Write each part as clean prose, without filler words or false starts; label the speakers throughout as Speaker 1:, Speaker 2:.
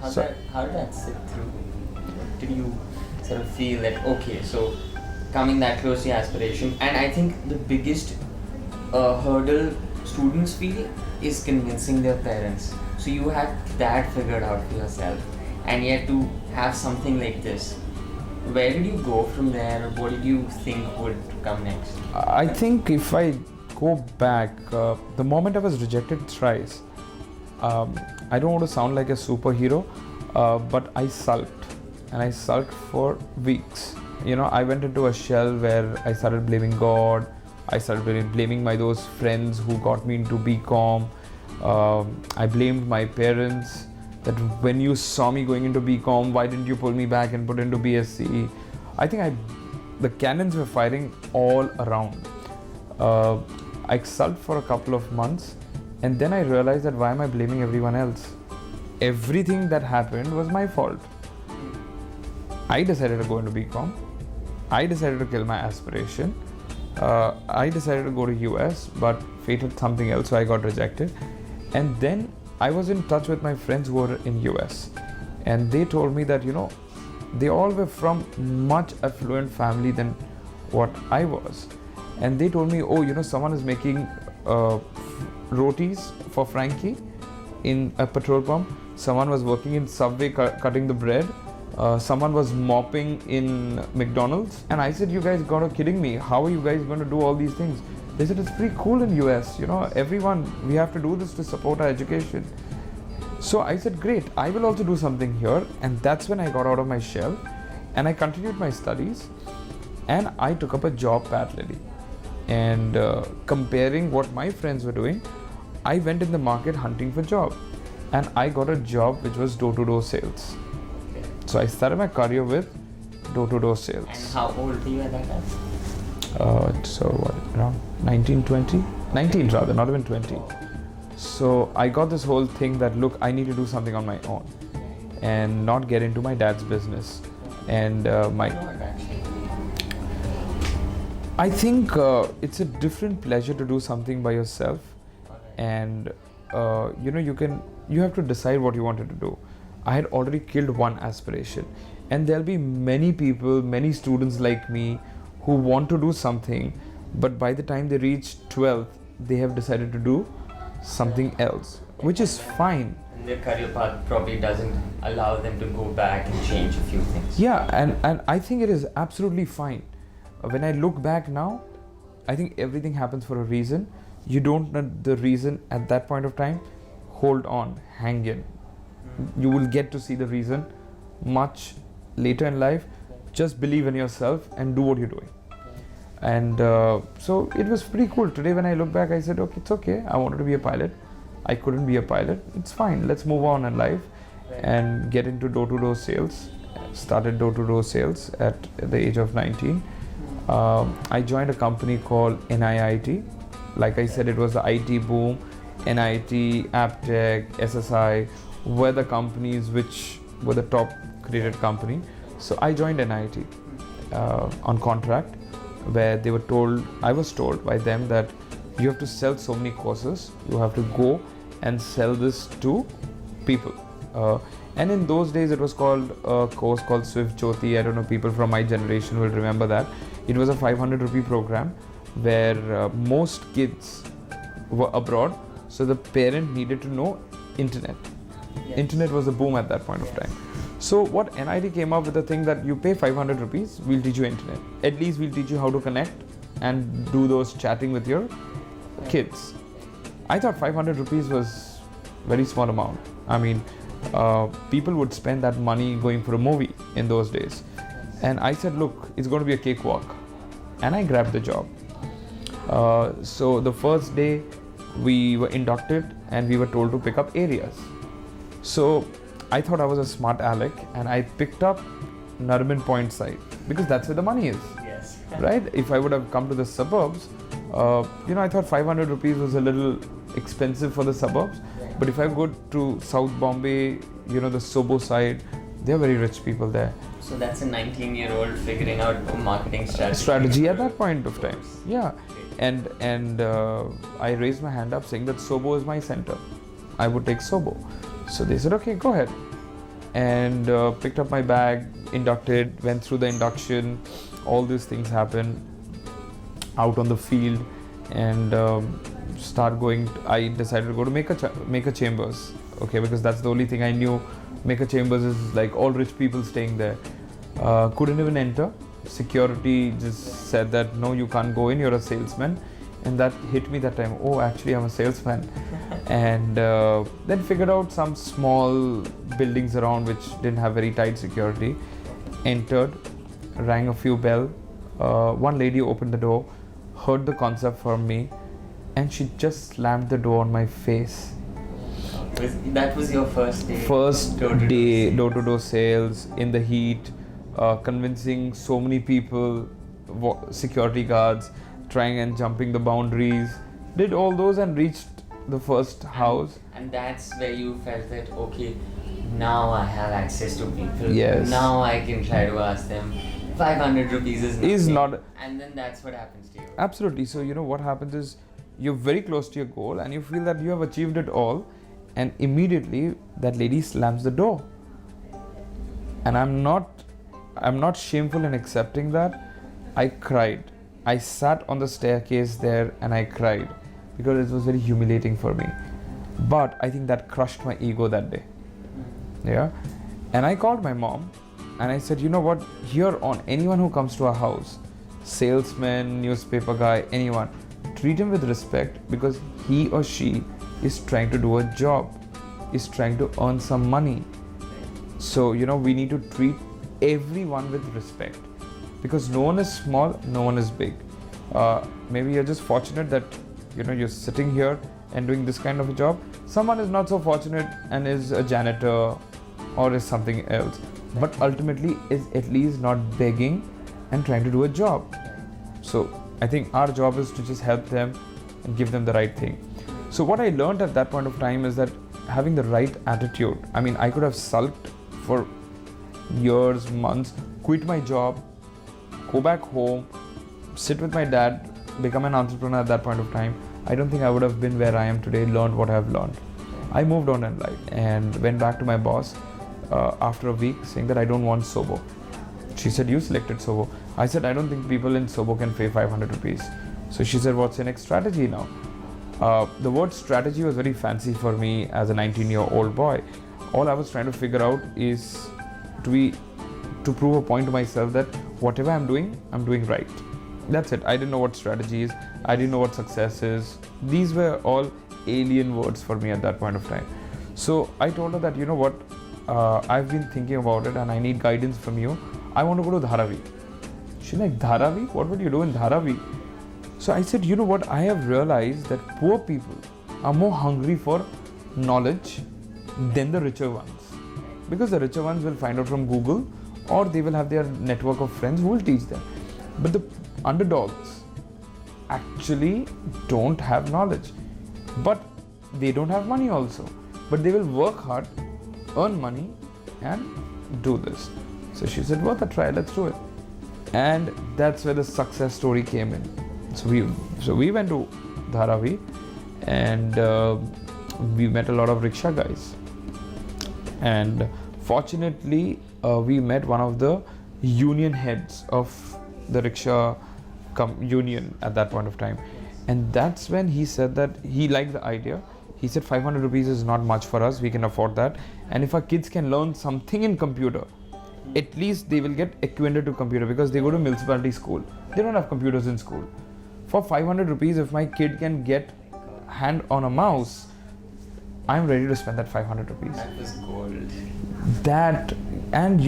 Speaker 1: How did that sit through? Did you sort of feel that, okay, so coming that close to aspiration, and I think the biggest hurdle students feel is convincing their parents. So you had that figured out for yourself, and yet to have something like this, where did you go from there, or what did you think would come next?
Speaker 2: I think if I go back, the moment I was rejected thrice, I don't want to sound like a superhero, but I sulked, and I sulked for weeks. I went into a shell where I started blaming God. I started blaming those friends who got me into BCom. I blamed my parents that when you saw me going into BCom, why didn't you pull me back and put into BSc? I think the cannons were firing all around. I sulked for a couple of months, and then I realized that why am I blaming everyone else? Everything that happened was my fault. I decided to go into BCom. I decided to kill my aspiration. I decided to go to US, but fate had something else, so I got rejected. And then I was in touch with my friends who were in US, and they told me that they all were from much affluent family than what I was. And they told me, someone is making rotis for Frankie in a petrol pump. Someone was working in Subway cutting the bread. Someone was mopping in McDonald's. And I said, you guys gotta kidding me. How are you guys going to do all these things? They said, it's pretty cool in US. Everyone, we have to do this to support our education. So I said, great, I will also do something here. And that's when I got out of my shell, and I continued my studies, and I took up a job parallelly. And comparing what my friends were doing, I went in the market hunting for job, and I got a job which was door-to-door sales. So I started my career with door-to-door sales.
Speaker 1: And how old were you at that time?
Speaker 2: Around 19, 20? 19 rather, not even 20. So I got this whole thing that, look, I need to do something on my own and not get into my dad's business. And I think it's a different pleasure to do something by yourself. And you have to decide what you wanted to do. I had already killed one aspiration, and there'll be many people, many students like me who want to do something, but by the time they reach 12th, they have decided to do something else, which is fine.
Speaker 1: And their career path probably doesn't allow them to go back and change a few things.
Speaker 2: Yeah, and I think it is absolutely fine. When I look back now, I think everything happens for a reason. You don't know the reason at that point of time. Hold on, hang in. You will get to see the reason much later in life. Just believe in yourself and do what you're doing. And so it was pretty cool. Today when I look back, I said, okay, it's okay. I wanted to be a pilot. I couldn't be a pilot. It's fine. Let's move on in life and get into door-to-door sales. Started door-to-door sales at the age of 19. I joined a company called NIIT. Like I said, it was the IT boom. NIT, Aptech, SSI were the companies which were the top graded company. So I joined NIT on contract, where I was told by them that you have to sell so many courses, you have to go and sell this to people. And in those days it was called a course called Swift Jyoti. I don't know, people from my generation will remember that. It was a 500 rupee program where most kids were abroad, so the parent needed to know internet. Yes. Internet was a boom at that point of time. So what NIT came up with the thing that you pay 500 rupees, we'll teach you internet. At least we'll teach you how to connect and do those chatting with your kids. I thought 500 rupees was very small amount. I mean, people would spend that money going for a movie in those days. And I said, look, it's going to be a cakewalk. And I grabbed the job. So the first day we were inducted and we were told to pick up areas. So I thought I was a smart aleck and I picked up Narman Point side because that's where the money is.
Speaker 1: Yes.
Speaker 2: Right? If I would have come to the suburbs, I thought 500 rupees was a little expensive for the suburbs. Right. But if I go to South Bombay, the Sobo side, they're very rich people there.
Speaker 1: So that's a 19-year-old figuring out a marketing
Speaker 2: strategy at that point of time. Yeah. And I raised my hand up saying that Sobo is my center. I would take Sobo. So they said, okay, go ahead. and picked up my bag, inducted, went through the induction. All these things happened out on the field, and start going. I decided to go to Maker Chambers, okay, because that's the only thing I knew. Maker Chambers is like all rich people staying there. Couldn't even enter. Security just said that no, you can't go in. You're a salesman, and that hit me that time. Oh, actually, I'm a salesman, and then figured out some small buildings around which didn't have very tight security. Entered, rang a few bells. One lady opened the door, heard the concept from me, and she just slammed the door on my face.
Speaker 1: That was your first day?
Speaker 2: First day, door-to-door sales in the heat, convincing so many people, security guards, trying and jumping the boundaries. Did all those and reached the first house.
Speaker 1: And that's where you felt that, okay, now I have access to people.
Speaker 2: Yes.
Speaker 1: Now I can try to ask them. 500 rupees is
Speaker 2: not.
Speaker 1: And then that's what happens to you.
Speaker 2: Absolutely. So, what happens is you're very close to your goal and you feel that you have achieved it all, and immediately that lady slams the door. And I'm not shameful in accepting that. I cried. I sat on the staircase there and I cried because it was very humiliating for me. But I think that crushed my ego that day. Yeah. And I called my mom and I said, you know what, here on anyone who comes to our house, salesman, newspaper guy, anyone, treat him with respect because he or she is trying to do a job, is trying to earn some money. So, we need to treat everyone with respect because no one is small, no one is big. Maybe you're just fortunate that, you're sitting here and doing this kind of a job. Someone is not so fortunate and is a janitor or is something else, but ultimately is at least not begging and trying to do a job. So I think our job is to just help them and give them the right thing. So what I learned at that point of time is that having the right attitude. I mean, I could have sulked for years, months, quit my job, go back home, sit with my dad, become an entrepreneur at that point of time. I don't think I would have been where I am today, learned what I have learned. I moved on in life and went back to my boss after a week saying that I don't want Sobo. She said, you selected Sobo. I said, I don't think people in Sobo can pay 500 rupees. So she said, what's your next strategy now? The word strategy was very fancy for me as a 19-year-old boy. All I was trying to figure out is to prove a point to myself that whatever I'm doing right. That's it. I didn't know what strategy is. I didn't know what success is. These were all alien words for me at that point of time. So I told her that, you know what, I've been thinking about it and I need guidance from you. I want to go to Dharavi. She's like, Dharavi? What would you do in Dharavi? So I said, you know what, I have realized that poor people are more hungry for knowledge than the richer ones. Because the richer ones will find out from Google or they will have their network of friends who will teach them. But the underdogs actually don't have knowledge. But they don't have money also. But they will work hard, earn money and do this. So she said, worth a try, let's do it. And that's where the success story came in. So we went to Dharavi and we met a lot of rickshaw guys. And fortunately, we met one of the union heads of the rickshaw union at that point of time. And that's when he said that he liked the idea. He said 500 rupees is not much for us, we can afford that. And if our kids can learn something in computer, at least they will get acquainted to computer because they go to municipality school. They don't have computers in school. For 500 rupees, if my kid can get hand on a mouse, I'm ready to spend that 500 rupees.
Speaker 1: That was gold.
Speaker 2: That, and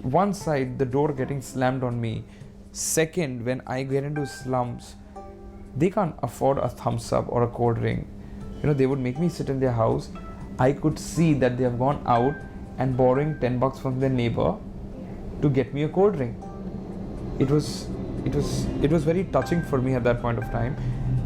Speaker 2: one side, the door getting slammed on me. Second, when I get into slums, they can't afford a thumbs up or a cold drink. They would make me sit in their house. I could see that they have gone out and borrowing 10 bucks from their neighbor to get me a cold drink. It was very touching for me at that point of time.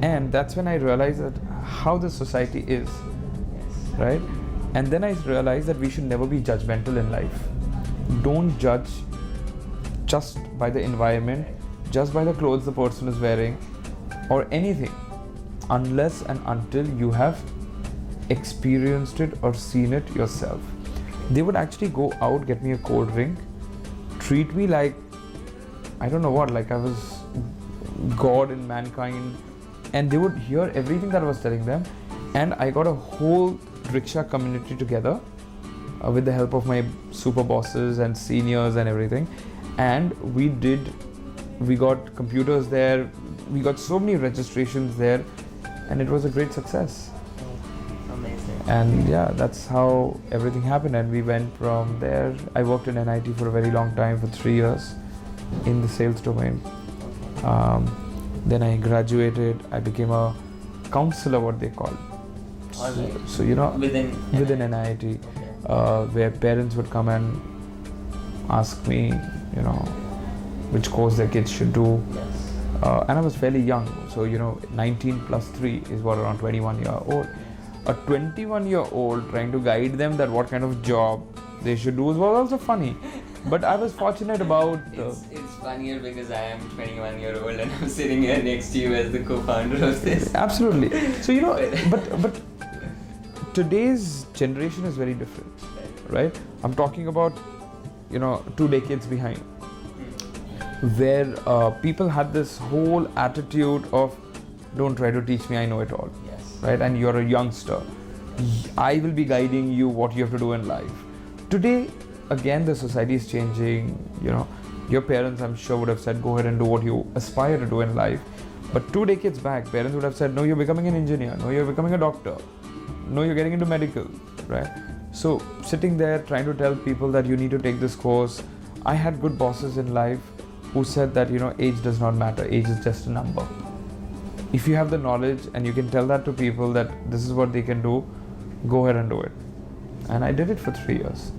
Speaker 2: And that's when I realized that how the society is, right? And then I realized that we should never be judgmental in life. Don't judge just by the environment, just by the clothes the person is wearing or anything, unless and until you have experienced it or seen it yourself. They would actually go out, get me a cold drink, treat me like, I don't know what, like I was God in mankind, and they would hear everything that I was telling them. And I got a whole rickshaw community together with the help of my super bosses and seniors and everything. And we got computers there, we got so many registrations there, and it was a great success.
Speaker 1: Amazing.
Speaker 2: And yeah, that's how everything happened. And we went from there. I worked in NIT for a very long time, for 3 years in the sales domain. Then I graduated. I became a counselor, what they call. So you know,
Speaker 1: within
Speaker 2: NIT, where parents would come and ask me, you know, which course their kids should do.
Speaker 1: Yes.
Speaker 2: And I was fairly young, so you know, 19 plus 3 is what, around 21-year-old. A 21-year-old trying to guide them that what kind of job they should do was also funny. But I was fortunate about...
Speaker 1: It's funnier because I am 21-year-old and I'm sitting here next to you as the co-founder of this.
Speaker 2: Absolutely. So you know, but today's generation is very different, right? I'm talking about, you know, 2 decades behind, where people had this whole attitude of, don't try to teach me, I know it all.
Speaker 1: Yes.
Speaker 2: Right? And you're a youngster. I will be guiding you what you have to do in life. Today, again, the society is changing. You know, your parents, I'm sure, would have said, go ahead and do what you aspire to do in life. But 2 decades back, parents would have said, no, you're becoming an engineer. No, you're becoming a doctor. No, you're getting into medical, right? So sitting there trying to tell people that you need to take this course. I had good bosses in life who said that, you know, age does not matter. Age is just a number. If you have the knowledge and you can tell that to people that this is what they can do, go ahead and do it. And I did it for 3 years.